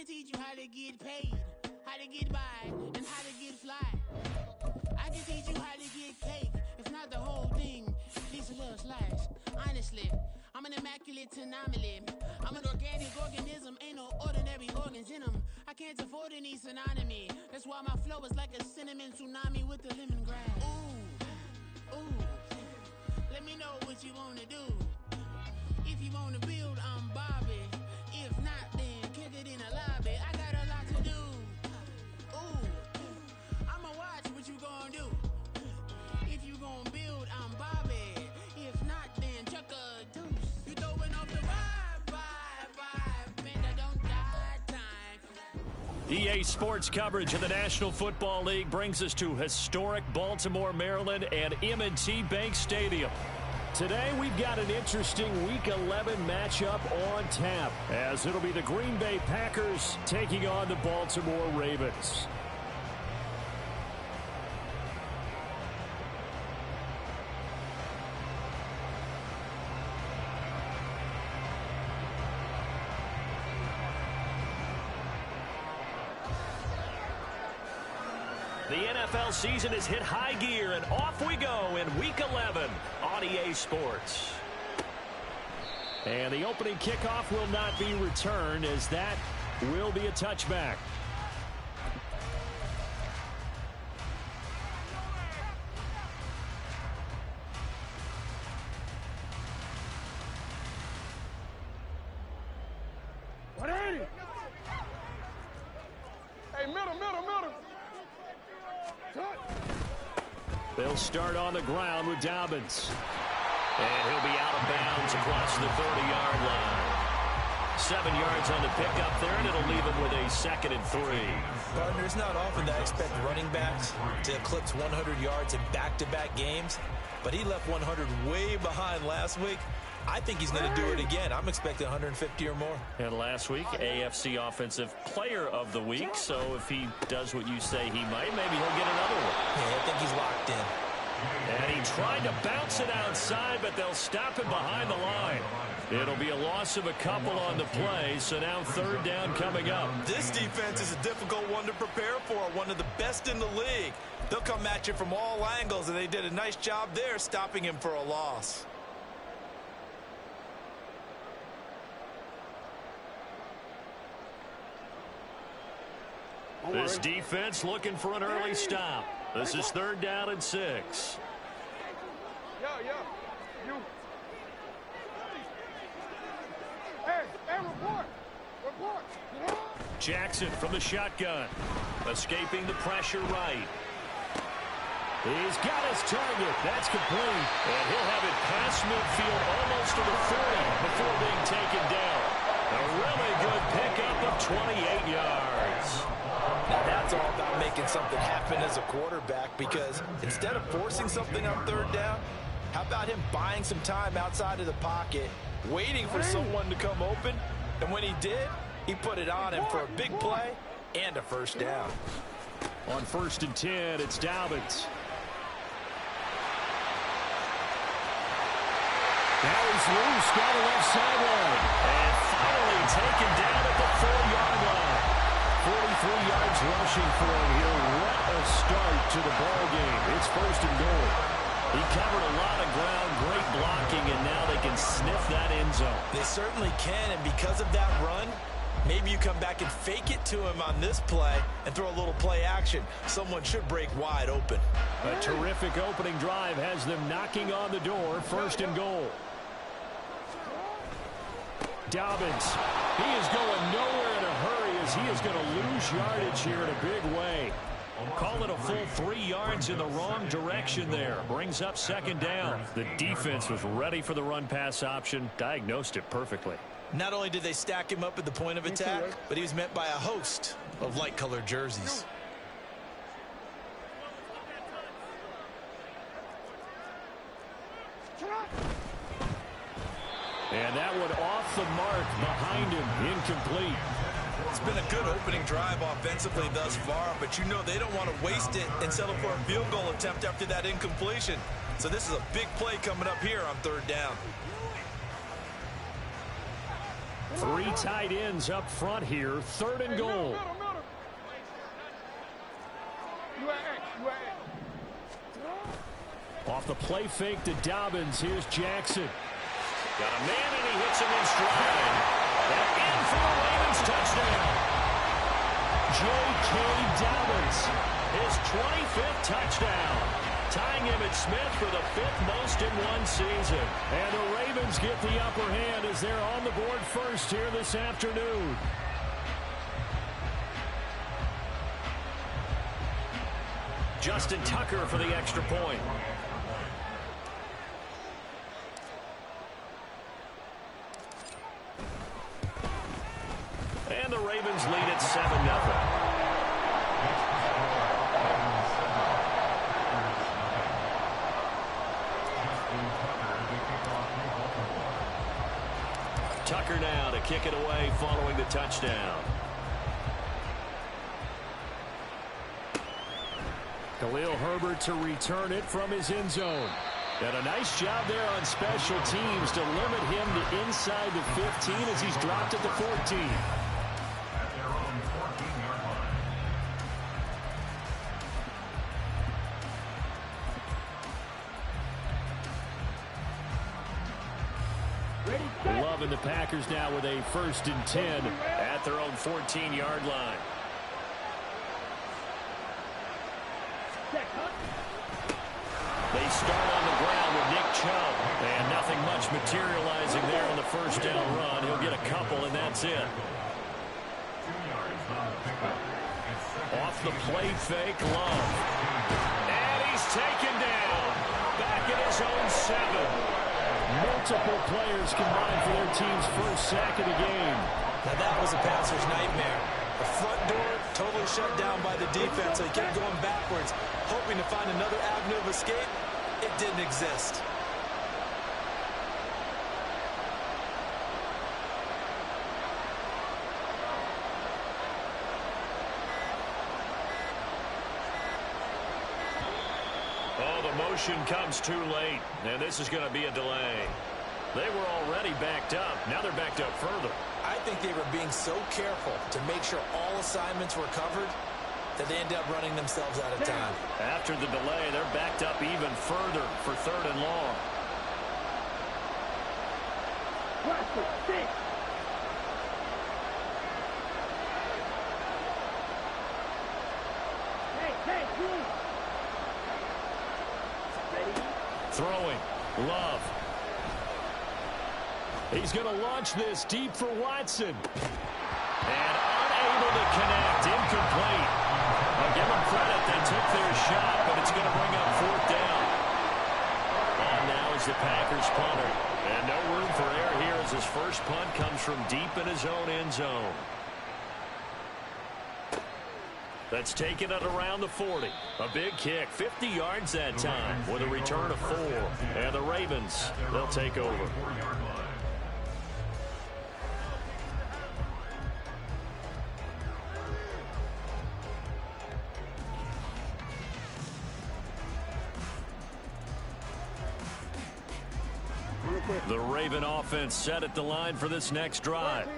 teach you how to get paid, how to get by, and how to get fly. I can teach you how to get cake, if not the whole thing, at least a little slice. Honestly, I'm an immaculate anomaly. I'm an organic organism, ain't no ordinary organs in them. I can't afford any synonymy. That's why my flow is like a cinnamon tsunami with the lemongrass. Ooh, ooh, let me know what you wanna do. If you wanna build, I'm Bobby. If not, then kick it in the lobby. I got a lot to do. Ooh, I'ma watch what you gon' do. If you gon' build, I'm Bobby. If not, then chuck a deuce. You throwing off the vibe, man, I don't die time. EA Sports coverage of the National Football League brings us to historic Baltimore, Maryland, and M&T Bank Stadium. Today, we've got an interesting Week 11 matchup on tap, as it'll be the Green Bay Packers taking on the Baltimore Ravens. The NFL season has hit high gear, and off we go in Week 11 on EA Sports. And the opening kickoff will not be returned, as that will be a touchback. Hey, middle. They'll start on the ground with Dobbins. And he'll be out of bounds across the 30-yard line. 7 yards on the pickup there, and it'll leave him with a 2nd and 3. Partner, it's not often that I expect running backs to eclipse 100 yards in back-to-back games, but he left 100 way behind last week. I think he's going to do it again. I'm expecting 150 or more. And last week, AFC Offensive Player of the Week. So if he does what you say he might, maybe he'll get another one. Yeah, I think he's locked in. And he tried to bounce it outside, but they'll stop him behind the line. It'll be a loss of a couple on the play, so now 3rd down coming up. This defense is a difficult one to prepare for, one of the best in the league. They'll come at you from all angles, and they did a nice job there stopping him for a loss. This defense looking for an early stop. This is 3rd down and 6. Yeah. You. Hey, report. Jackson from the shotgun. Escaping the pressure right. He's got his target. That's complete. And he'll have it past midfield almost to the 40 before being taken down. A really good pickup of 28 yards. Now that's all about making something happen as a quarterback, because instead of forcing something on 3rd down, how about him buying some time outside of the pocket, waiting for someone to come open, and when he did, he put it on him for a big play and a 1st down. On 1st and 10, it's Dobbins. Now he's loose down the left sideline. And finally taken down at the 4-yard line. 43 yards rushing for him here. What a start to the ball game. It's 1st and goal. He covered a lot of ground, great blocking, and now they can sniff that end zone. They certainly can, and because of that run, maybe you come back and fake it to him on this play and throw a little play action. Someone should break wide open. A terrific opening drive has them knocking on the door. 1st and goal. Dobbins, he is going nowhere in a hurry, as he is going to lose yardage here in a big way. Call it a full 3 yards in the wrong direction there. Brings up 2nd down. The defense was ready for the run-pass option, diagnosed it perfectly. Not only did they stack him up at the point of attack, but he was met by a host of light-colored jerseys. And that one off the mark behind him, incomplete. It's been a good opening drive offensively thus far, but you know they don't want to waste it and settle for a field goal attempt after that incompletion. So this is a big play coming up here on 3rd down. Three tight ends up front here. Third and goal. Off the play fake to Dobbins. Here's Jackson. Got a man, and he hits him in stride. And in for the Ravens touchdown. J.K. Dobbins, his 25th touchdown. Tying Emmitt Smith for the 5th most in one season. And the Ravens get the upper hand as they're on the board first here this afternoon. Justin Tucker for the extra point. And the Ravens lead at 7-0. Tucker now to kick it away following the touchdown. Khalil Herbert to return it from his end zone. And a nice job there on special teams to limit him to inside the 15 as he's dropped at the 14. Loving the Packers now with a 1st and 10 at their own 14-yard line. They start on the ground with Nick Chubb, and nothing much materializing there on the first down run. He'll get a couple, and that's it. Off the play fake, Love. And he's taken down. Back at his own 7. Multiple players combined for their team's first sack of the game. Now that was a passer's nightmare. The front door totally shut down by the defense, so he kept going backwards, hoping to find another avenue of escape. It didn't exist. Oh, the motion comes too late, and this is going to be a delay. They were already backed up. Now they're backed up further. I think they were being so careful to make sure all assignments were covered that they ended up running themselves out of time. After the delay, they're backed up even further for 3rd and long. Throwing. Love. He's going to launch this deep for Watson. And unable to connect. Incomplete. I'll give them credit. They took their shot, but it's going to bring up 4th down. And now is the Packers punter. And no room for error here as his first punt comes from deep in his own end zone. That's taken it around the 40. A big kick, 50 yards that time with a return of 4. And the Ravens, they'll take over. The Raven offense set at the line for this next drive.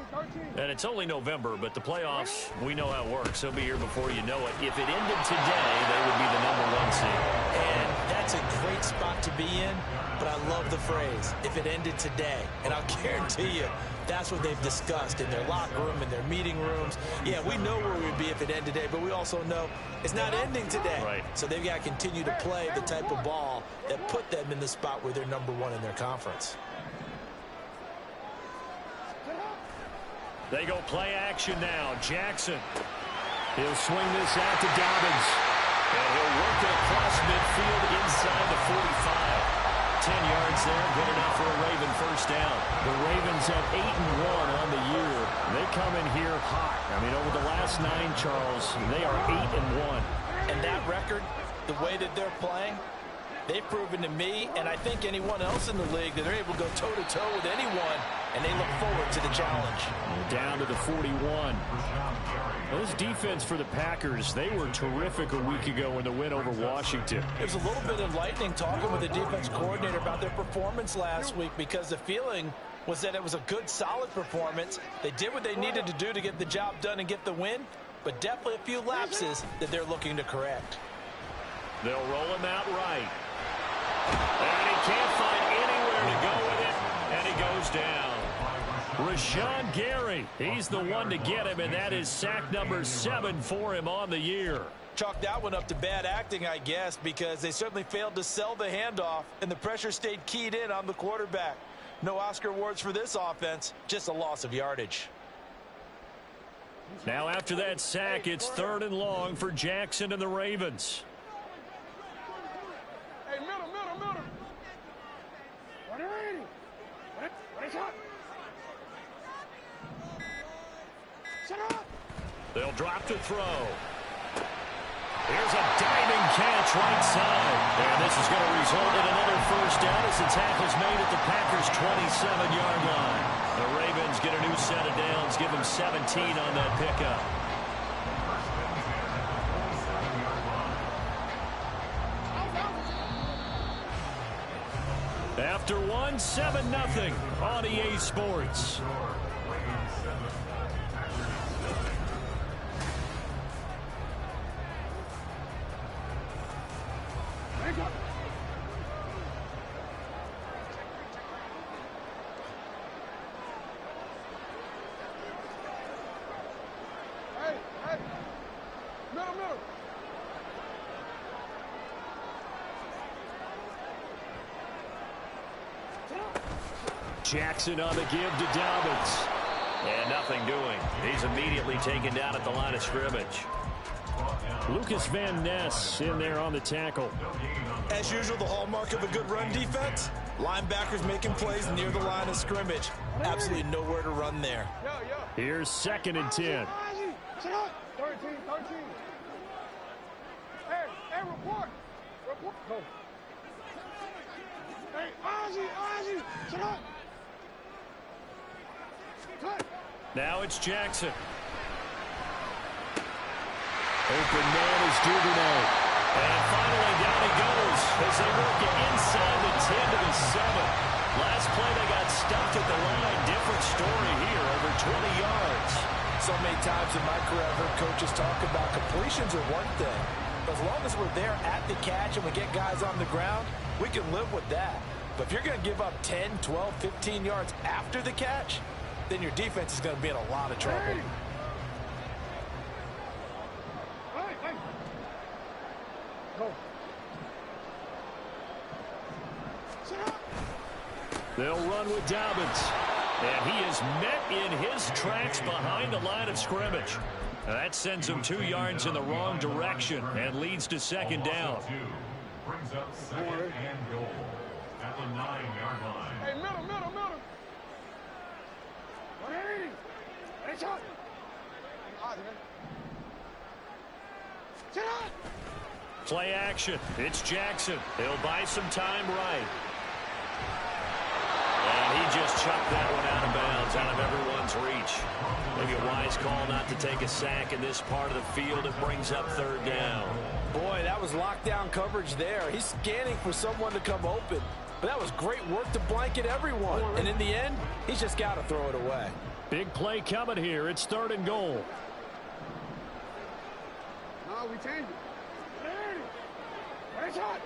And it's only November, but the playoffs, we know how it works. They'll be here before you know it. If it ended today, they would be the #1 seed. And that's a great spot to be in, but I love the phrase, if it ended today. And I'll guarantee you, that's what they've discussed in their locker room, in their meeting rooms. Yeah, we know where we'd be if it ended today, but we also know it's not ending today. Right. So they've got to continue to play the type of ball that put them in the spot where they're #1 in their conference. They go play action now. Jackson. He'll swing this out to Dobbins. And he'll work it across midfield inside the 45. 10 yards there, good enough for a Raven first down. The Ravens have 8-1 on the year. They come in here hot. I mean, over the last 9, Charles, they are 8-1. And that record, the way that they're playing, they've proven to me, and I think anyone else in the league, that they're able to go toe-to-toe with anyone, and they look forward to the challenge. Down to the 41. Those defense for the Packers, they were terrific a week ago in the win over Washington. There's a little bit of lightning talking with the defense coordinator about their performance last week, because the feeling was that it was a good, solid performance. They did what they needed to do to get the job done and get the win, but definitely a few lapses that they're looking to correct. They'll roll him out right. And he can't find anywhere to go with it, and he goes down. Rashawn Gary, he's the one to get him, and that is sack number 7 for him on the year. Chalk that one up to bad acting, I guess, because they certainly failed to sell the handoff, and the pressure stayed keyed in on the quarterback. No Oscar awards for this offense, just a loss of yardage. Now after that sack, it's 3rd and long for Jackson and the Ravens. Hey, middle. They'll drop to throw. Here's a diving catch right side. And this is going to result in another first down as the tackle's made at the Packers' 27-yard line. The Ravens get a new set of downs, give them 17 on that pickup. After one, 7-0 on EA Sports. Middle. Jackson on the give to Dobbins. And nothing doing. He's immediately taken down at the line of scrimmage. Lucas Van Ness in there on the tackle. As usual, the hallmark of a good run defense, linebackers making plays near the line of scrimmage. Absolutely nowhere to run there. Here's 2nd and 10. 13. Hey, report. Go. Hey, Ozzie, shut up. Cut. Now it's Jackson. Open man is Duvernay. And finally down he goes as they work it inside the 10 to the 7. Last play they got stuffed at the line. Different story here, over 20 yards. So many times in my career I've heard coaches talk about completions are one thing. But as long as we're there at the catch and we get guys on the ground, we can live with that. But if you're going to give up 10, 12, 15 yards after the catch, then your defense is going to be in a lot of trouble. Hey. Go. They'll run with Dobbins. And he is met in his tracks behind the line of scrimmage. That sends him 2 yards in the wrong direction and leads to 2nd down. Brings up 2nd and goal at the 9-yard line. Hey, middle. 180. Hey, shot. Shut up. Play action. It's Jackson. He'll buy some time right. And he just chucked that one out of bounds, out of everyone's reach. Maybe a wise call not to take a sack in this part of the field. It brings up 3rd down. Boy, that was lockdown coverage there. He's scanning for someone to come open. But that was great work to blanket everyone. And in the end, he's just got to throw it away. Big play coming here. It's 3rd and goal. No, we changed it. Hey, shot.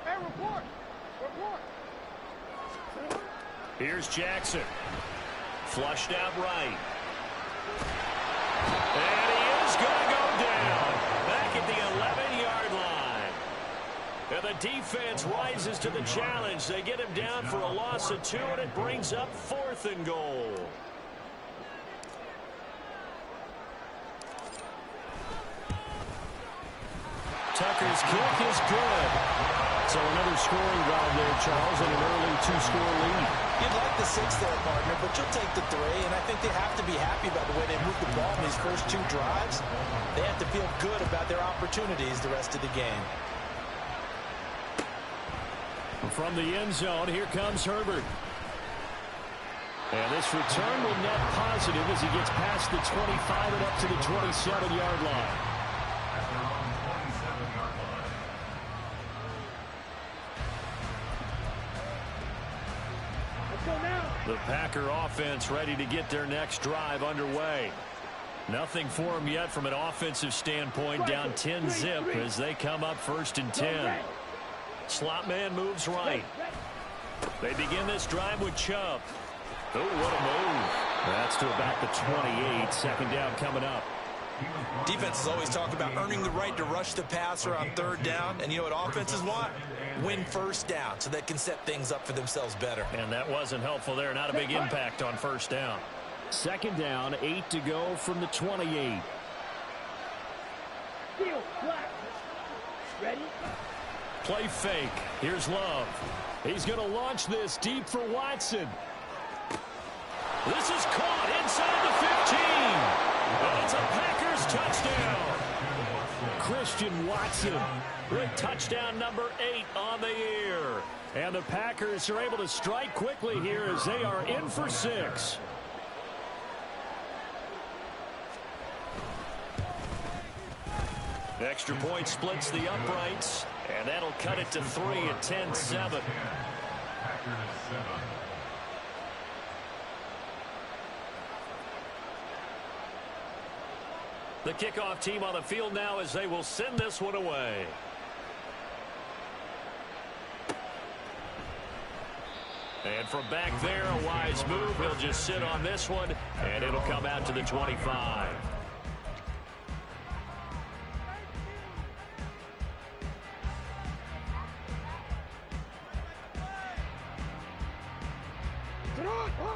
Hey, report. Here's Jackson. Flushed out right. And he is going to go down. Back at the 11-yard line. And the defense rises to the challenge. They get him down for a loss of 2, and it brings up 4th and goal. Tucker's kick is good. So another scoring drive there, Charles, and an early 2-score lead. You'd like the 6 there, partner, but you'll take the 3, and I think they have to be happy about the way they moved the ball in these first 2 drives. They have to feel good about their opportunities the rest of the game. From the end zone, here comes Herbert. And this return will net positive as he gets past the 25 and up to the 27-yard line. The Packer offense ready to get their next drive underway. Nothing for them yet from an offensive standpoint, down 10-zip as they come up 1st and 10. Slot man moves right. They begin this drive with Chubb. Oh, what a move. That's to about the 28. 2nd down coming up. Defenses always talk about earning the right to rush the passer on 3rd down. And you know what offenses want? Win 1st down so they can set things up for themselves better. And that wasn't helpful there. Not a big impact on 1st down. 2nd down, 8 to go from the 28. Ready? Play fake. Here's Love. He's going to launch this deep for Watson. This is caught inside the 15. And it's a Packers touchdown. Christian Watson with touchdown number 8 on the year. And the Packers are able to strike quickly here as they are in for 6. Extra point splits the uprights, and that'll cut it to 3 at 10-7. The kickoff team on the field now as they will send this one away. And from back there, a wise move. He'll just sit on this one, and it'll come out to the 25.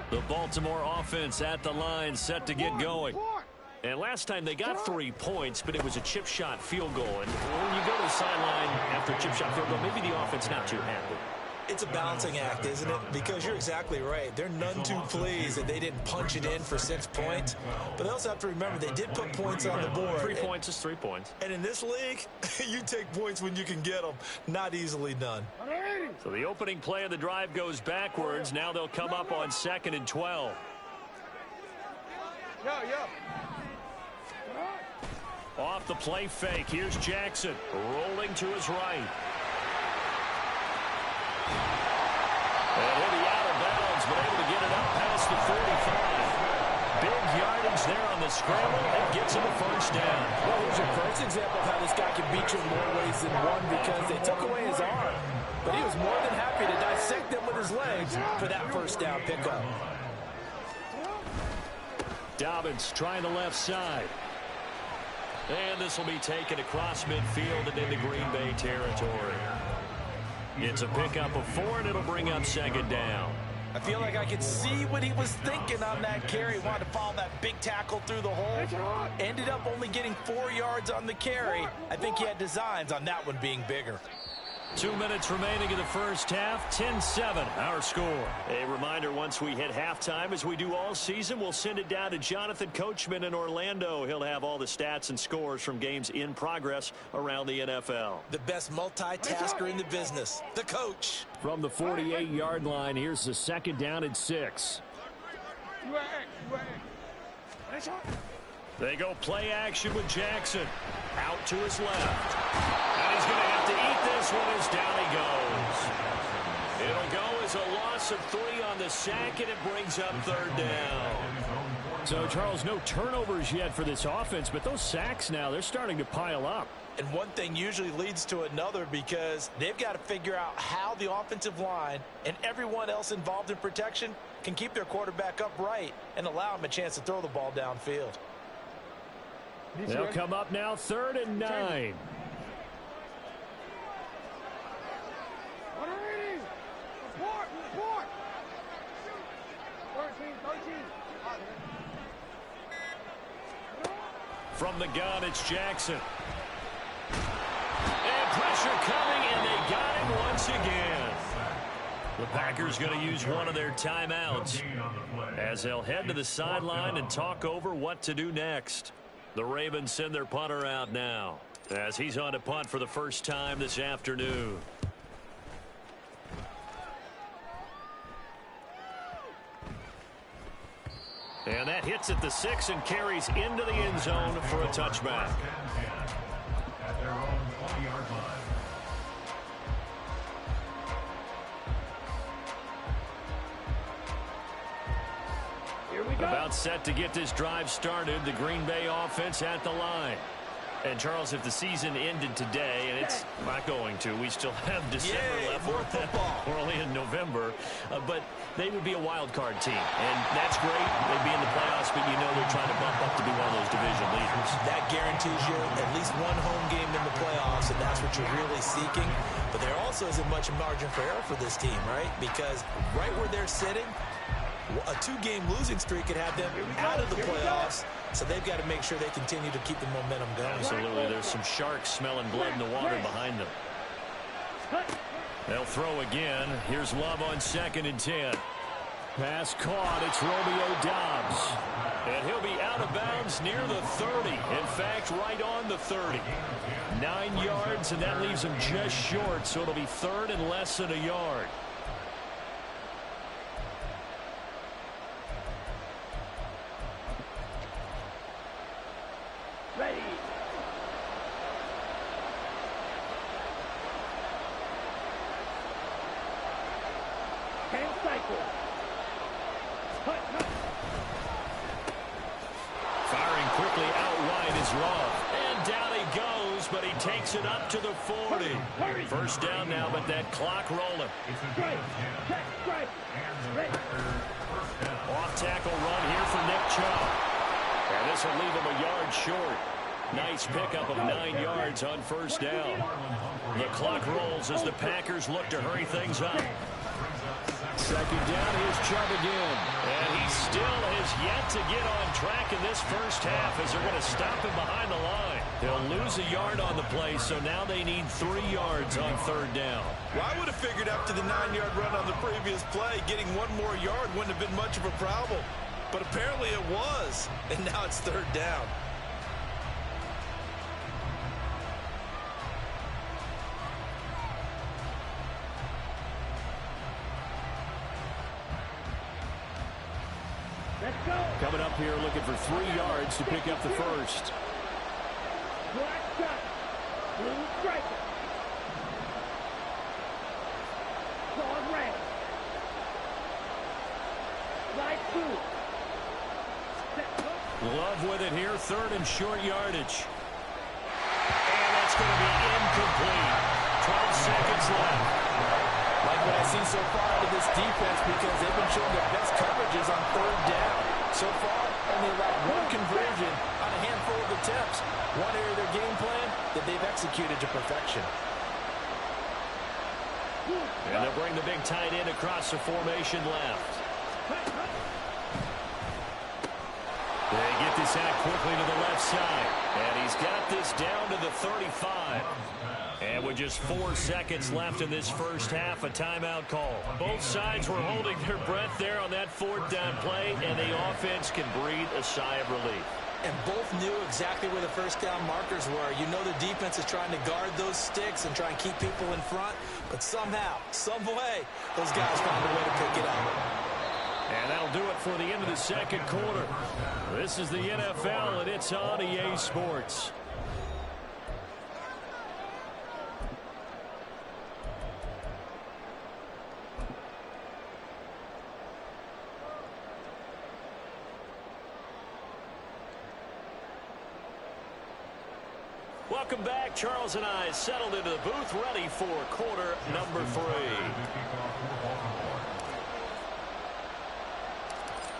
The Baltimore offense at the line, set to get going. And last time they got 3 points, but it was a chip shot field goal. And when you go to the sideline after a chip shot field goal, maybe the offense not too happy. It's a balancing act, isn't it? Because you're exactly right. They're none too pleased that they didn't punch it in for 6 points. But they also have to remember they did put points on the board. 3 points is 3 points. And in this league, you take points when you can get them. Not easily done. So the opening play of the drive goes backwards. Now they'll come up on 2nd and 12. Off the play fake. Here's Jackson rolling to his right. And he'll be out of bounds, but able to get it up past the 45. Big yardage there on the scramble and gets him a 1st down. Well, here's your first example of how this guy can beat you in more ways than one because they took away his arm. But he was more than happy to dissect them with his legs for that 1st down pickup. Dobbins trying the left side. And this will be taken across midfield and into Green Bay territory. It's a pickup of 4, and it'll bring up 2nd down. I feel like I could see what he was thinking on that carry. He wanted to follow that big tackle through the hole. Ended up only getting 4 yards on the carry. I think he had designs on that one being bigger. 2 minutes remaining in the first half. 10-7 our score. A reminder, once we hit halftime, as we do all season, we'll send it down to Jonathan Coachman in Orlando. He'll have all the stats and scores from games in progress around the NFL. The best multitasker in the business, the coach. From the 48-yard line, here's the 2nd down and 6. They go play action with Jackson. Out to his left. And he's going to have to eat this one as down he goes. It'll go as a loss of 3 on the sack, and it brings up 3rd down. So, Charles, no turnovers yet for this offense, but those sacks now, they're starting to pile up. And one thing usually leads to another because they've got to figure out how the offensive line and everyone else involved in protection can keep their quarterback upright and allow him a chance to throw the ball downfield. They'll come up now 3rd and 9. From the gun, it's Jackson. And pressure coming, and they got him once again. The Packers going to use one of their timeouts as they'll head to the sideline and talk over what to do next. The Ravens send their punter out now as he's on to punt for the first time this afternoon. And that hits at the 6 and carries into the end zone for a touchback. At their own 20-yard line. About set to get this drive started. The Green Bay offense at the line. And, Charles, if the season ended today, and it's not going to, we still have December left. More football. We're only in November. But they would be a wild card team. And that's great. They'd be in the playoffs, but you know they're trying to bump up to be one of those division leaders. That guarantees you at least one home game in the playoffs, and that's what you're really seeking. But there also isn't much margin for error for this team, right? Because right where they're sitting, a 2-game losing streak could have them out of the playoffs. So they've got to make sure they continue to keep the momentum going. Absolutely. There's some sharks smelling blood in the water behind them. They'll throw again. Here's Love on 2nd and 10. Pass caught. It's Romeo Doubs. And he'll be out of bounds near the 30. In fact, right on the 30. 9 yards, and that leaves him just short. So it'll be 3rd and less than a yard. Ready. Can't cycle. Firing quickly out wide is Love. And down he goes, but he takes it up to the 40. First down now, but that clock rolling. Strike. Check. Strike. Ready. Off tackle run here for Nick Chubb. And this will leave him a yard short. Nice pickup of 9 yards on first down. The clock rolls as the Packers look to hurry things up. Second down, here's Chubb again. And he still has yet to get on track in this first half as they're going to stop him behind the line. They'll lose a yard on the play, so now they need 3 yards on third down. Well, I would have figured after the 9-yard run on the previous play, getting 1 more yard wouldn't have been much of a problem. But apparently it was, and now it's third down. Let's go. Coming up here looking for 3 yards to pick up the first. Black shot. Blue striker. Dog red. Light blue. Love with it here, 3rd and short yardage. And that's going to be incomplete. 12 seconds left. Like what I've seen so far out of this defense, because they've been showing their best coverages on third down. So far, only allowed 1 conversion on a handful of attempts. One area of their game plan that they've executed to perfection. And they'll bring the big tight end across the formation left. They get this out quickly to the left side. And he's got this down to the 35. And with just 4 seconds left in this first half, a timeout call. Both sides were holding their breath there on that 4th down play, and the offense can breathe a sigh of relief. And both knew exactly where the first down markers were. You know the defense is trying to guard those sticks and try and keep people in front. But somehow, some way, those guys found a way to pick it up. And that'll do it for the end of the second quarter. This is the NFL, and it's on EA Sports. Welcome back. Charles and I settled into the booth, ready for quarter number 3.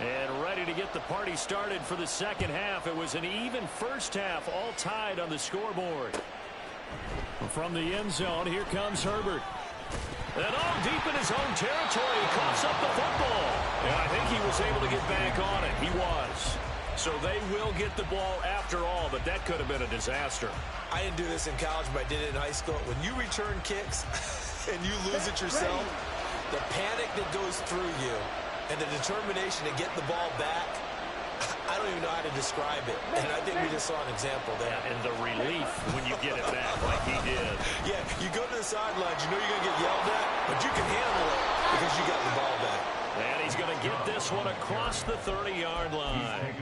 And ready to get the party started for the second half. It was an even first half, all tied on the scoreboard. From the end zone, here comes Herbert. And all deep in his own territory, he coughs up the football. And I think he was able to get back on it. He was. So they will get the ball after all, but that could have been a disaster. I didn't do this in college, but I did it in high school. When you return kicks and you lose it yourself, the panic that goes through you and the determination to get the ball back, I don't even know how to describe it. And I think we just saw an example there. And the relief when you get it back like he did. Yeah, you go to the sidelines, you know you're going to get yelled at, but you can handle it because you got the ball back. And he's going to get this one across the 30-yard line.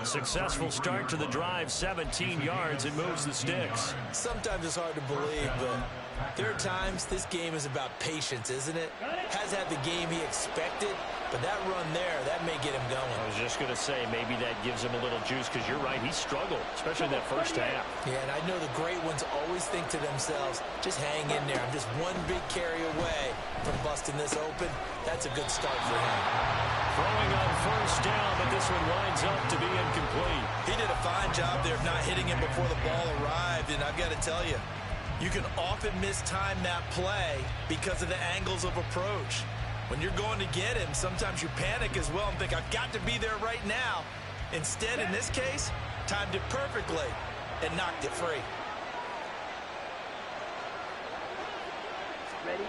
Successful start to the drive, 17 yards, and moves the sticks. Sometimes it's hard to believe, but There are times this game is about patience, isn't it? Has had the game he expected, but that run there, that may get him going. I was just going to say, maybe that gives him a little juice, because you're right, he struggled, especially in that first half. Yeah, and I know the great ones always think to themselves, just hang in there. I'm just one big carry away from busting this open. That's a good start for him. Throwing on first down, but this one winds up to be incomplete. He did a fine job there of not hitting him before the ball arrived, and I've got to tell you, you can often mistime that play because of the angles of approach. When you're going to get him, sometimes you panic as well and think, I've got to be there right now. Instead, in this case, timed it perfectly and knocked it free. Ready?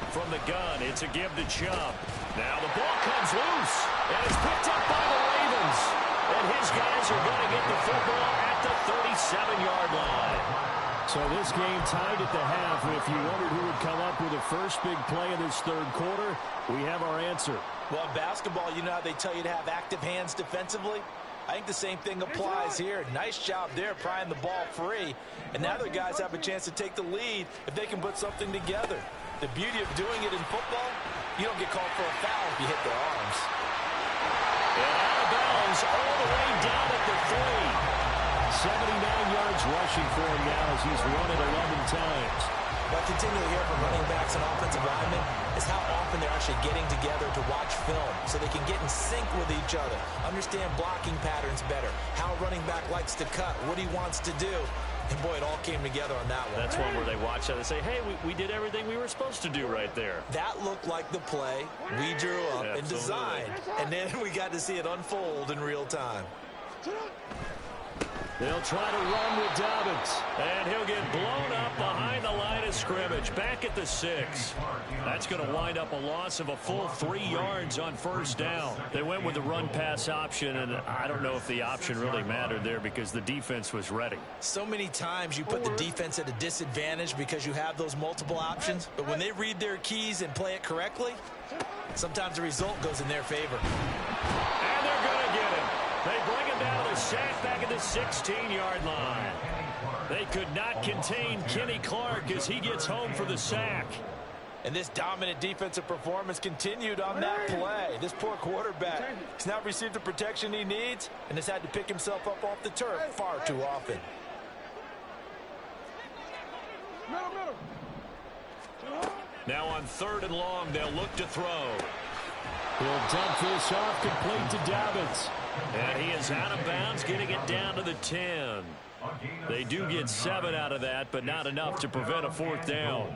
From the gun, it's a give to Chubb. Now the ball comes loose, and it's picked up by the Ravens. And his guys are going to get the football at the 37-yard line. So this game tied at the half. If you wondered who would come up with the first big play in this third quarter, we have our answer. Well, in basketball, you know how they tell you to have active hands defensively? I think the same thing applies here. Nice job there prying the ball free. And now the guys have a chance to take the lead if they can put something together. The beauty of doing it in football, you don't get called for a foul if you hit their arms. And out of bounds all the way down at the 3. 79 yards rushing for him now as he's run it 11 times. What I continually hear from running backs and offensive linemen is how often they're actually getting together to watch film so they can get in sync with each other, understand blocking patterns better, how a running back likes to cut, what he wants to do. And, boy, it all came together on that one. That's one where they watch that and say, hey, we did everything we were supposed to do right there. That looked like the play we drew up and designed. And then we got to see it unfold in real time. They'll try to run with Dobbins, and he'll get blown up behind the line of scrimmage, back at the 6. That's going to wind up a loss of a full 3 yards on first down. They went with the run-pass option, and I don't know if the option really mattered there because the defense was ready. So many times you put the defense at a disadvantage because you have those multiple options, but when they read their keys and play it correctly, sometimes the result goes in their favor. And they're going to get him. They bring him down to the sack back at the 16-yard line. They could not contain Kenny Clark as he gets home for the sack. And this dominant defensive performance continued on that play. This poor quarterback has not received the protection he needs and has had to pick himself up off the turf far too often. Now on 3rd and long, they'll look to throw. He'll dump this off complete to Dobbins. And he is out of bounds, getting it down to the 10. They do get 7 out of that, but not enough to prevent a 4th down.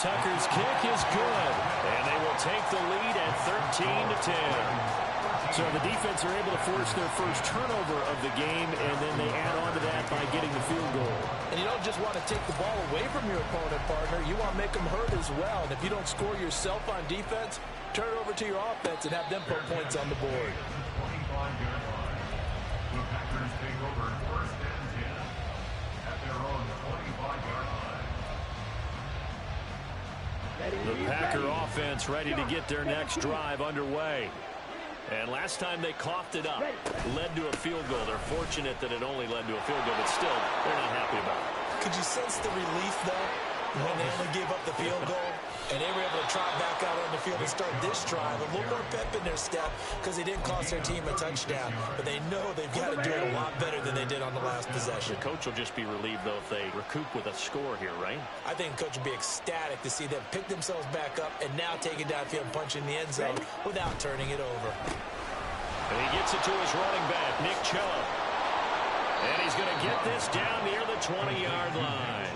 Tucker's kick is good, and they will take the lead at 13-10. So the defense are able to force their first turnover of the game, and then they add on to that by getting the field goal. And you don't just want to take the ball away from your opponent, partner. You want to make them hurt as well. And if you don't score yourself on defense, turn it over to your offense and have them put points on the board. The Packers take over 1st and 10 at their own 25-yard line. The Packer offense ready to get their next drive underway. And last time they coughed it up, led to a field goal. They're fortunate that it only led to a field goal, but still, they're not happy about it. Could you sense the relief, though, when they only gave up the field goal? And they were able to trot back out on the field and start this drive. A little more pep in their step because they didn't cost their team a touchdown. But they know they've got to do it a lot better than they did on the last possession. The coach will just be relieved, though, if they recoup with a score here, right? I think the coach will be ecstatic to see them pick themselves back up and now take it downfield and punch in the end zone without turning it over. And he gets it to his running back, Nick Chubb. And he's going to get this down near the 20-yard line.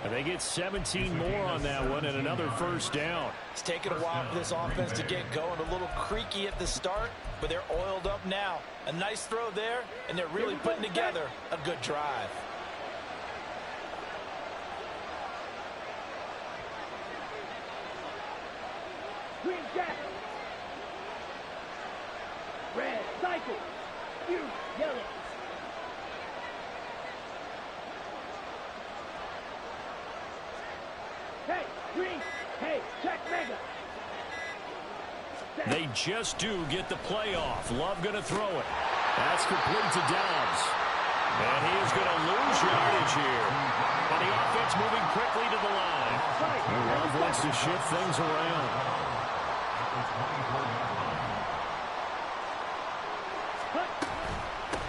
And they get 17 more on that one and another first down. It's taken a while for this offense to get going. A little creaky at the start, but they're oiled up now. A nice throw there, and they're really putting together a good drive. Green jacket. Red cycle. You yellow. Hey, green. Hey, check mega. They just do get the play off. Love going to throw it. That's complete to Dobbs. And he is going to lose yardage here. And the offense moving quickly to the line. Love wants to shift things around.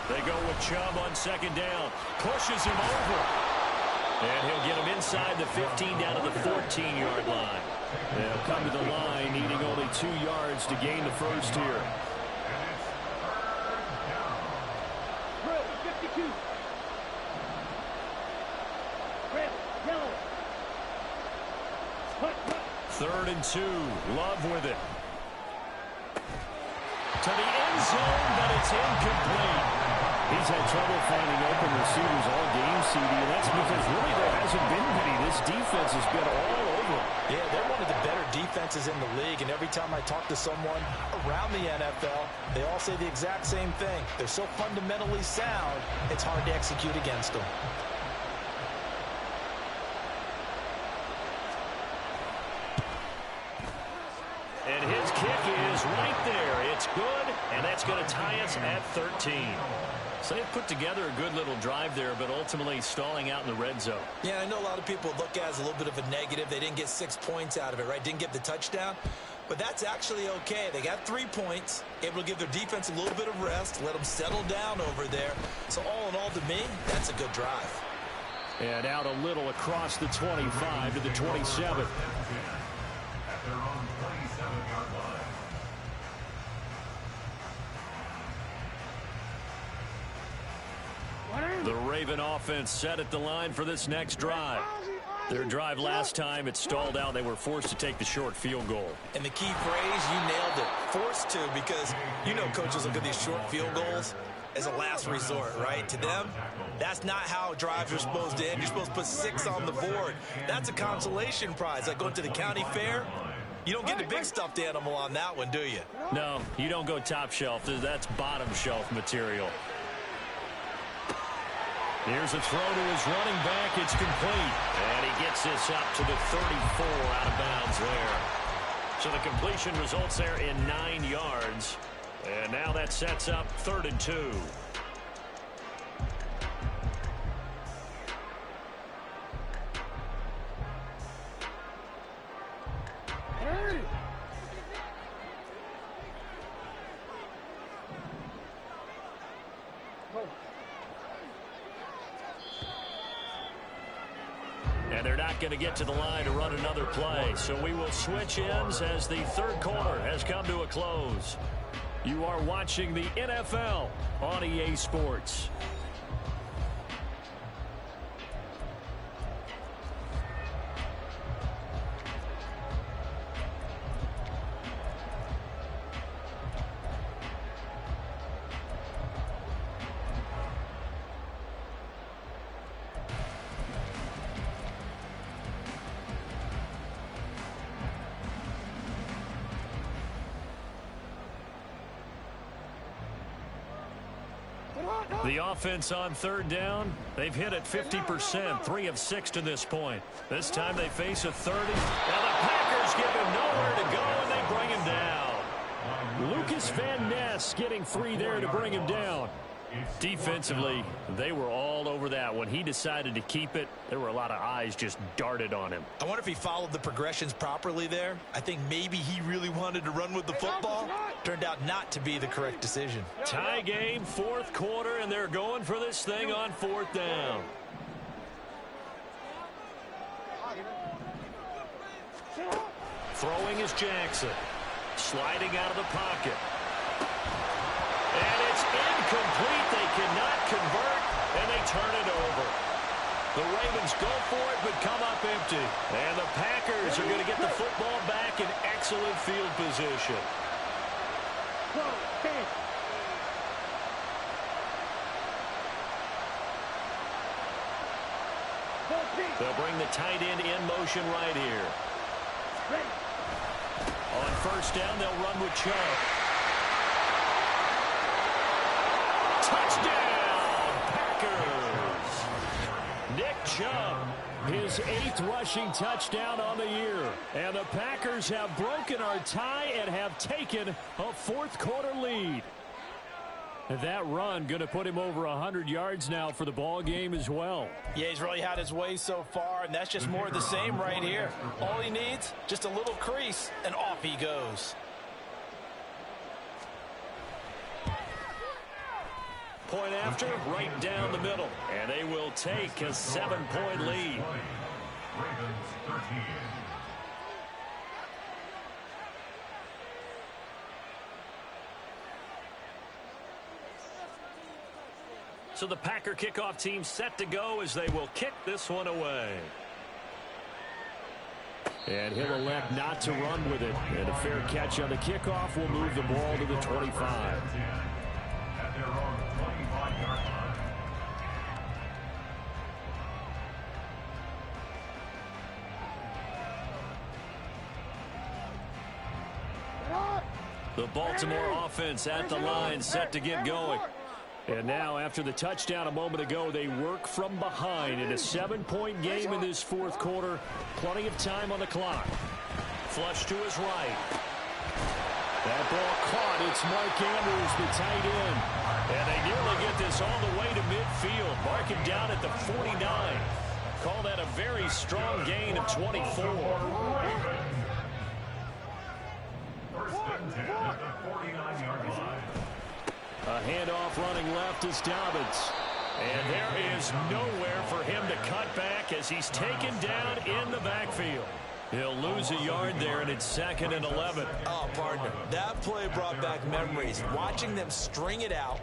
They go with Chubb on second down. Pushes him over. And he'll get him inside the 15 down to the 14-yard line. They'll come to the line needing only 2 yards to gain the first here. 52. Red, yellow. 3rd and 2. Love with it. To the end zone, but it's incomplete. He's had trouble finding open receivers all game, CD, and that's because really there hasn't been many. This defense has been all over. Yeah, they're one of the better defenses in the league, and every time I talk to someone around the NFL, they all say the exact same thing. They're so fundamentally sound, it's hard to execute against them. And his kick is right there. It's good, and that's going to tie us at 13. So they've put together a good little drive there, but ultimately stalling out in the red zone. Yeah, I know a lot of people look at it as a little bit of a negative. They didn't get 6 points out of it, right? Didn't get the touchdown. But that's actually okay. They got 3 points, able to give their defense a little bit of rest, let them settle down over there. So all in all, to me, that's a good drive. And out a little across the 25 to the 27. At their own 27-yard line. The Raven offense set at the line for this next drive. Their drive last time, it stalled out. They were forced to take the short field goal. And the key phrase, you nailed it, forced to, because you know coaches look at these short field goals as a last resort, right? To them, that's not how drives are supposed to end. You're supposed to put 6 on the board. That's a consolation prize. Like going to the county fair, you don't get the big stuffed animal on that one, do you? No, you don't go top shelf. That's bottom shelf material. Here's a throw to his running back. It's complete. And he gets this up to the 34 out of bounds there. So the completion results there in 9 yards. And now that sets up 3rd and 2. And they're not going to get to the line to run another play. So we will switch ends as the 3rd quarter has come to a close. You are watching the NFL on EA Sports. The offense on 3rd down, they've hit it 50%, 3 of 6 to this point. This time they face a 30. Now the Packers give him nowhere to go, and they bring him down. Lucas Van Ness getting 3 there to bring him down. Defensively, they were all over that. When he decided to keep it, there were a lot of eyes just darted on him. I wonder if he followed the progressions properly there. I think maybe he really wanted to run with the football. Turned out not to be the correct decision. Tie game, 4th quarter, and they're going for this thing on 4th down. Throwing is Jackson. Sliding out of the pocket. And it's incomplete. They cannot convert, and they turn it over. The Ravens go for it, but come up empty. And the Packers are going to get the football back in excellent field position. They'll bring the tight end in motion right here. On 1st down, they'll run with Chubb. Touchdown, Packers! Nick Chubb, his 8th rushing touchdown on the year. And the Packers have broken our tie and have taken a 4th quarter lead. And that run going to put him over 100 yards now for the ball game as well. Yeah, he's really had his way so far, and that's just more of the same right here. All he needs, just a little crease, and off he goes. Point after, right down the middle. And they will take a 7-point lead. Ravens 13. So the Packer kickoff team set to go as they will kick this one away. And he'll elect not to run with it. And a fair catch on the kickoff will move the ball to the 25. At their own 25-yard line. The Baltimore offense at the line set to get going. And now, after the touchdown a moment ago, they work from behind in a 7-point game in this fourth quarter. Plenty of time on the clock. Flush to his right. That ball caught. It's Mark Andrews, the tight end. And they nearly get this all the way to midfield. Mark him down at the 49. Call that a very strong gain of 24. First and 10 at the 49-yard line. A handoff running left is Dobbins. And there is nowhere for him to cut back as he's taken down in the backfield. He'll lose a yard there, and it's 2nd and 11. Oh, partner, that play brought back memories. Watching them string it out,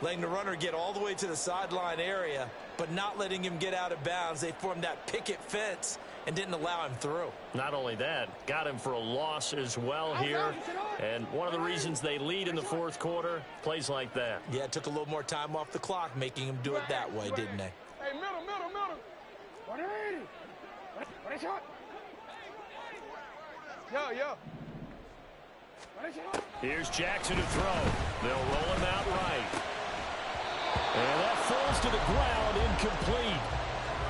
letting the runner get all the way to the sideline area, but not letting him get out of bounds. They formed that picket fence and didn't allow him through. Not only that, got him for a loss as well here. And one of the reasons they lead in the fourth quarter, plays like that. Yeah, it took a little more time off the clock, making him do it that way, didn't they? Hey, middle. 180. What is shot? Yo. Here's Jackson to throw. They'll roll him out right. And that falls to the ground, incomplete.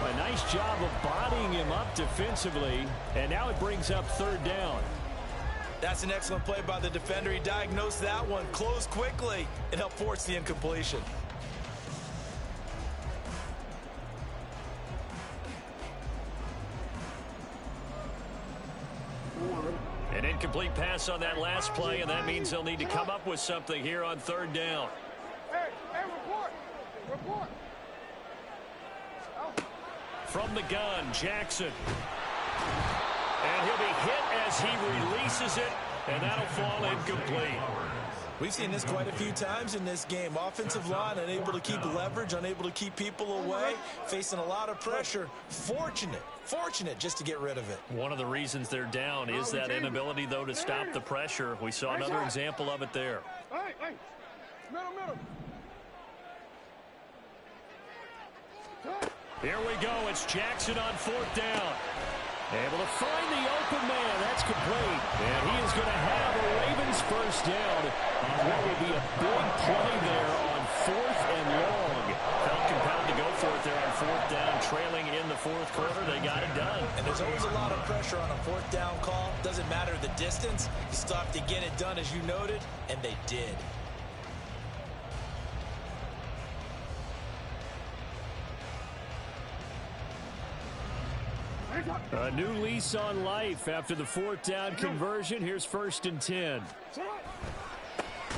A nice job of bodying him up defensively, and now it brings up 3rd down. That's an excellent play by the defender. He diagnosed that one, closed quickly, and helped force the incompletion. An incomplete pass on that last play, and that means they'll need to come up with something here on 3rd down. Hey, report. From the gun, Jackson. And he'll be hit as he releases it, and that'll fall incomplete. We've seen this quite a few times in this game. Offensive line unable to keep leverage, unable to keep people away, facing a lot of pressure. Fortunate just to get rid of it. One of the reasons they're down is that inability, though, to stop the pressure. We saw another example of it there. Hey. Middle. Here we go. It's Jackson on 4th down. Able to find the open man. That's complete. And he is going to have a Ravens first down on what will be a big play there on 4th and long. Felt compelled to go for it there on 4th down. Trailing in the fourth quarter, they got it done. And there's always a lot of pressure on a 4th down call. Doesn't matter the distance. You still have to get it done, as you noted, and they did. A new lease on life after the 4th down conversion. Here's 1st and 10.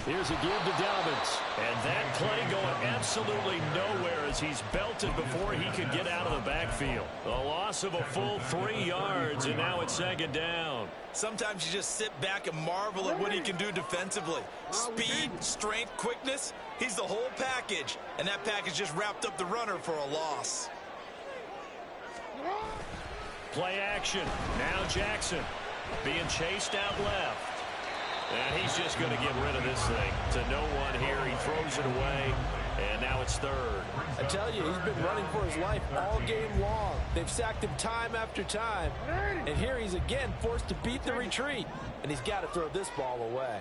Here's a give to Dobbins. And that play going absolutely nowhere as he's belted before he could get out of the backfield. A loss of a full 3 yards, and now it's 2nd down. Sometimes you just sit back and marvel at what he can do defensively. Speed, strength, quickness, he's the whole package. And that package just wrapped up the runner for a loss. Play action. Now Jackson being chased out left. And he's just going to get rid of this thing to no one here. He throws it away, and now it's 3rd. I tell you, he's been running for his life all game long. They've sacked him time after time. And here he's again forced to beat the retreat. And he's got to throw this ball away.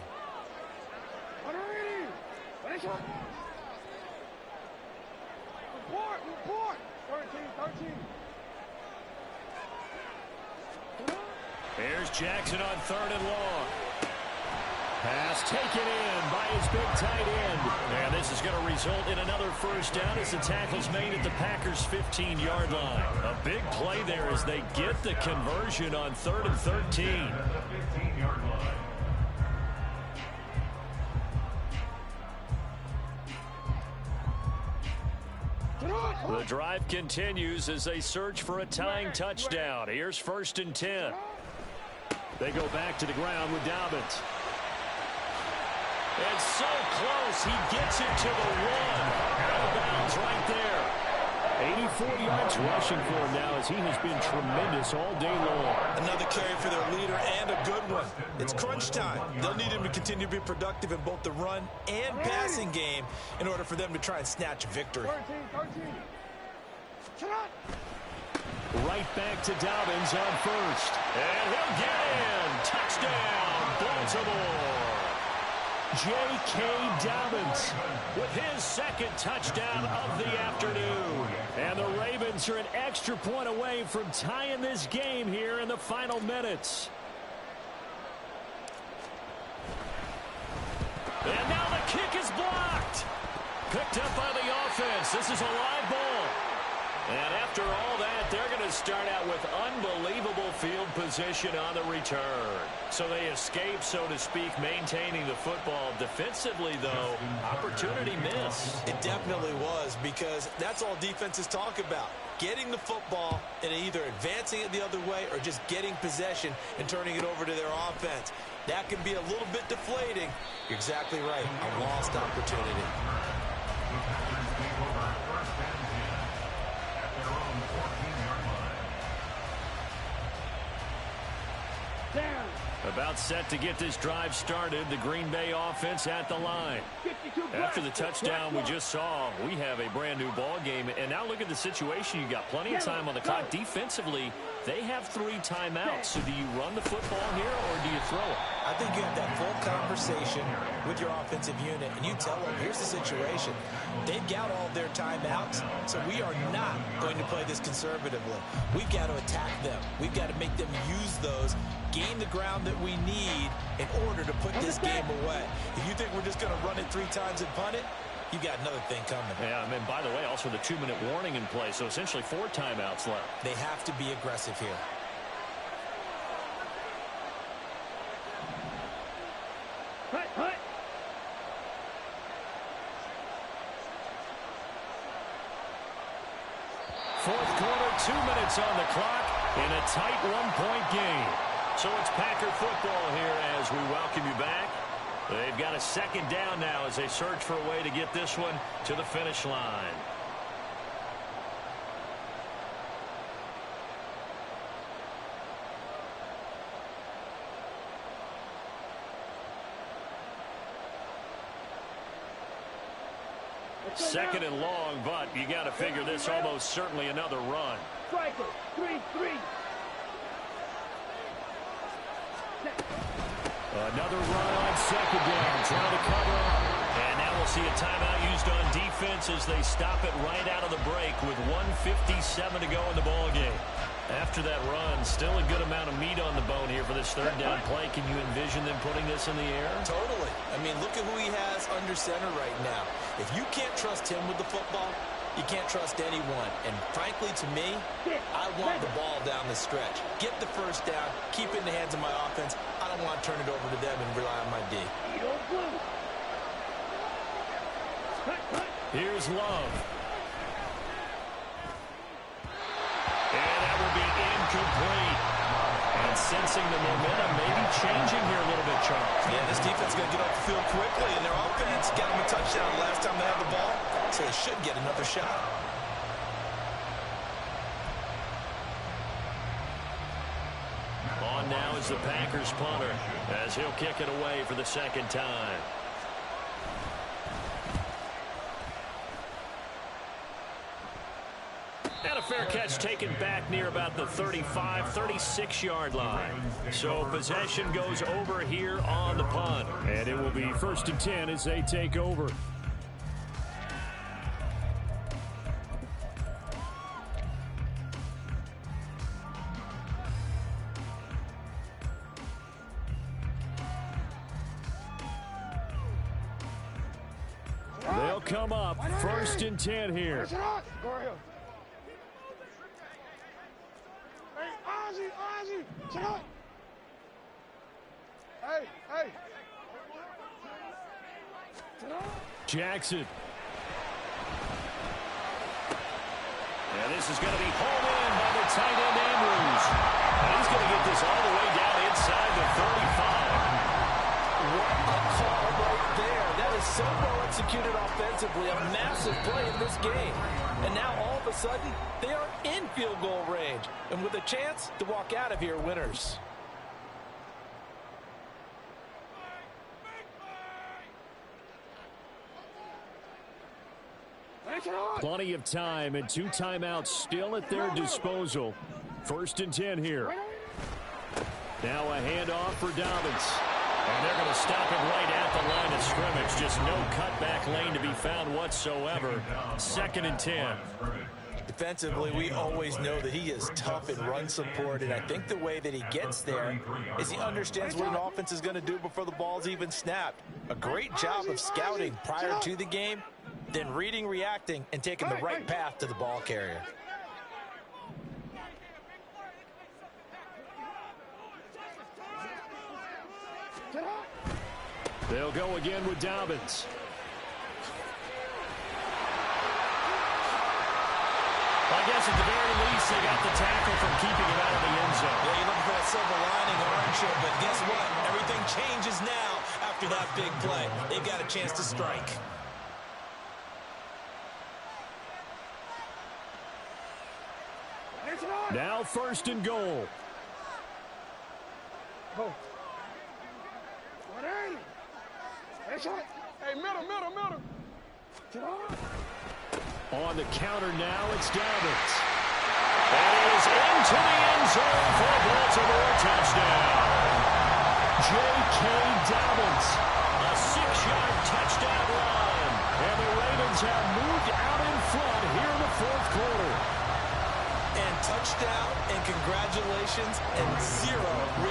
Report. 13. There's Jackson on 3rd and long. Pass taken in by his big tight end. And this is going to result in another first down as the tackle's made at the Packers' 15-yard line. A big play there as they get the conversion on 3rd and 13. The drive continues as they search for a tying touchdown. Here's 1st and 10. They go back to the ground with Dobbins. It's so close. He gets it to the 1. Out of bounds right there. 84 yards rushing for him now as he has been tremendous all day long. Another carry for their leader and a good one. It's crunch time. They'll need him to continue to be productive in both the run and passing game in order for them to try and snatch a victory. 13. Right back to Dobbins on 1st. And he'll get in. Touchdown, Baltimore. J.K. Dobbins with his 2nd touchdown of the afternoon. And the Ravens are an extra point away from tying this game here in the final minutes. And now the kick is blocked. Picked up by the offense. This is a live ball. And after all that, they're going to start out with unbelievable field position on the return. So they escape, so to speak, maintaining the football. Defensively, though, opportunity miss. It definitely was, because that's all defenses talk about. Getting the football and either advancing it the other way or just getting possession and turning it over to their offense. That can be a little bit deflating. You're exactly right. A lost opportunity. About set to get this drive started, the Green Bay offense at the line. After the touchdown we just saw, we have a brand-new ball game. And now look at the situation. You got plenty of time on the clock. Defensively, they have 3 timeouts. So do you run the football here or do you throw it? I think you have that full conversation with your offensive unit, and you tell them, here's the situation. They've got all their timeouts, so we are not going to play this conservatively. We've got to attack them. We've got to make them use those, gain the ground that we need in order to put this game away. If you think we're just going to run it 3 times and punt it, you got another thing coming. Yeah, and by the way, also the 2-minute warning in play, so essentially 4 timeouts left. They have to be aggressive here. Fourth quarter, 2 minutes on the clock in a tight 1-point game. So it's Packer football here as we welcome you back. They've got a 2nd down now as they search for a way to get this one to the finish line. Second and long, but you got to figure this almost certainly another run. Striker, 3-3. Another run on 2nd down, trying to cover up. And now we'll see a timeout used on defense as they stop it right out of the break with 1:57 to go in the ball game. After that run, still a good amount of meat on the bone here for this 3rd down play. Can you envision them putting this in the air? Totally. I mean, look at who he has under center right now. If you can't trust him with the football, you can't trust anyone. And frankly, to me, I want the ball down the stretch. Get the 1st down, keep it in the hands of my offense. I don't want to turn it over to them and rely on my D. Here's Love. And that will be incomplete. And sensing the momentum maybe changing here a little bit, Charles. Yeah, this defense is going to get off the field quickly, and their offense got them a touchdown the last time they had the ball, so they should get another shot. On now is the Packers punter as he'll kick it away for the 2nd time. And a fair catch taken back near about the 35, 36-yard line. So possession goes over here on the punt. And it will be 1st and 10 as they take over. come up. 1st and 10 here. Go right here. Hey, Ozzy, sit up. Hey. Sit up. Jackson. And this is going to be hauled in by the tight end, Andrews. And he's going to get this all the way down inside the 35. What a call right there. That is so well executed offensively. A massive play in this game. And now all of a sudden, they are in field goal range. And with a chance to walk out of here winners. Plenty of time and 2 timeouts still at their disposal. 1st and 10 here. Now a handoff for Dobbins. And they're going to stop him right at the line of scrimmage. Just no cutback lane to be found whatsoever. 2nd and 10. Defensively, we always know that he is tough in run support, and I think the way that he gets there is he understands what an offense is going to do before the ball's even snapped. A great job of scouting prior to the game, then reading, reacting, and taking the right path to the ball carrier. They'll go again with Dobbins. I guess at the very least, they got the tackle from keeping him out of the end zone. Yeah, you're looking for that silver lining, aren't you? But guess what? Everything changes now after that big play. They've got a chance to strike. Now 1st and goal. Go. Hey, middle. Get on. On the counter now, it's Dobbins. That is into the end zone for a Baltimore touchdown. J.K. Dobbins, a 6-yard touchdown run. And the Ravens have moved out in front here in the 4th quarter. And touchdown, and congratulations, and 0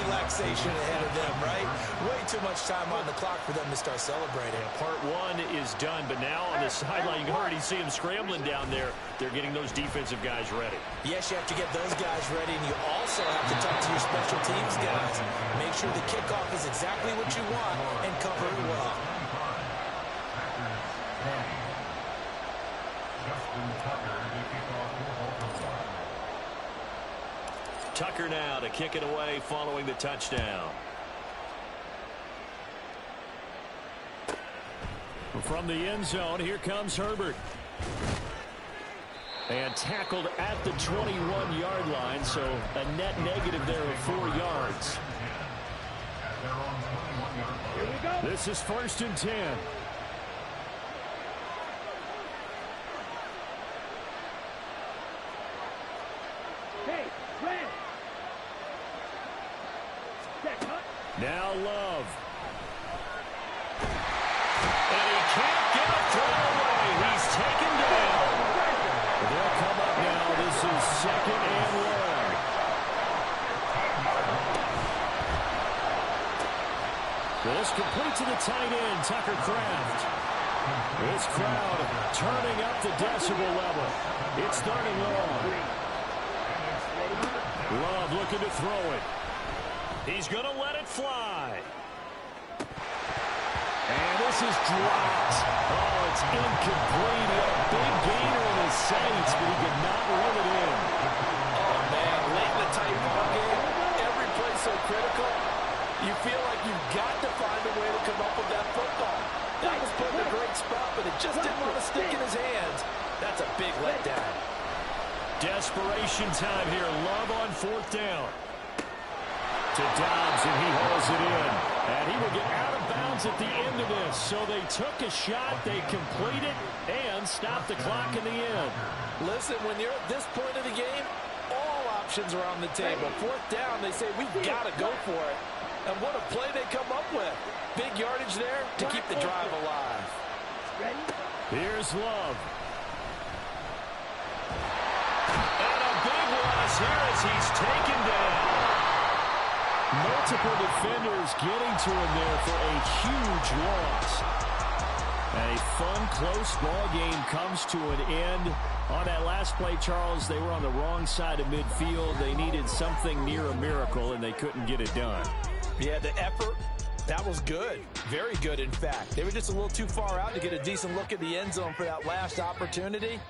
relaxation ahead of them, right? Way too much time on the clock for them to start celebrating. Part 1 is done, but now on the sideline, you can already see them scrambling down there. They're getting those defensive guys ready. Yes, you have to get those guys ready, and you also have to talk to your special teams guys. Make sure the kickoff is exactly what you want and cover it well. Tucker now to kick it away following the touchdown. From the end zone, here comes Herbert. And tackled at the 21-yard line, so a net negative there of 4 yards. This is 1st and 10. Now Love. And he can't get a throw away. He's taken down. They'll come up now. This is 2nd and 1. This complete to the tight end, Tucker Kraft. This crowd turning up the decibel level. It's 3rd and long. Love looking to throw it. He's going to let it fly. And this is dropped. Oh, it's incomplete. He had a big gainer in his sights, but he could not reel it in. Oh, man, late in the tight ball game, every play so critical, you feel like you've got to find a way to come up with that football. That was put in a great spot, but it just didn't want to stick in his hands. That's a big letdown. Desperation time here. Love on 4th down. To Dobbs, and he hauls it in. And he will get out of bounds at the end of this. So they took a shot, they complete it, and stop the clock in the end. Listen, when you're at this point of the game, all options are on the table. 4th down, they say, we've got to go for it. And what a play they come up with. Big yardage there to keep the drive alive. Here's Love. And a big loss here as he's taken down. Multiple defenders getting to him there for a huge loss. A fun, close ball game comes to an end. On that last play, Charles, they were on the wrong side of midfield. They needed something near a miracle, and they couldn't get it done. Yeah, the effort, that was good. Very good, in fact. They were just a little too far out to get a decent look at the end zone for that last opportunity.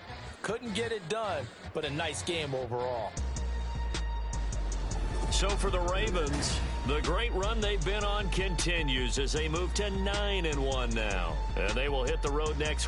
Couldn't get it done, but a nice game overall. So for the Ravens, the great run they've been on continues as they move to 9-1 now. And they will hit the road next week.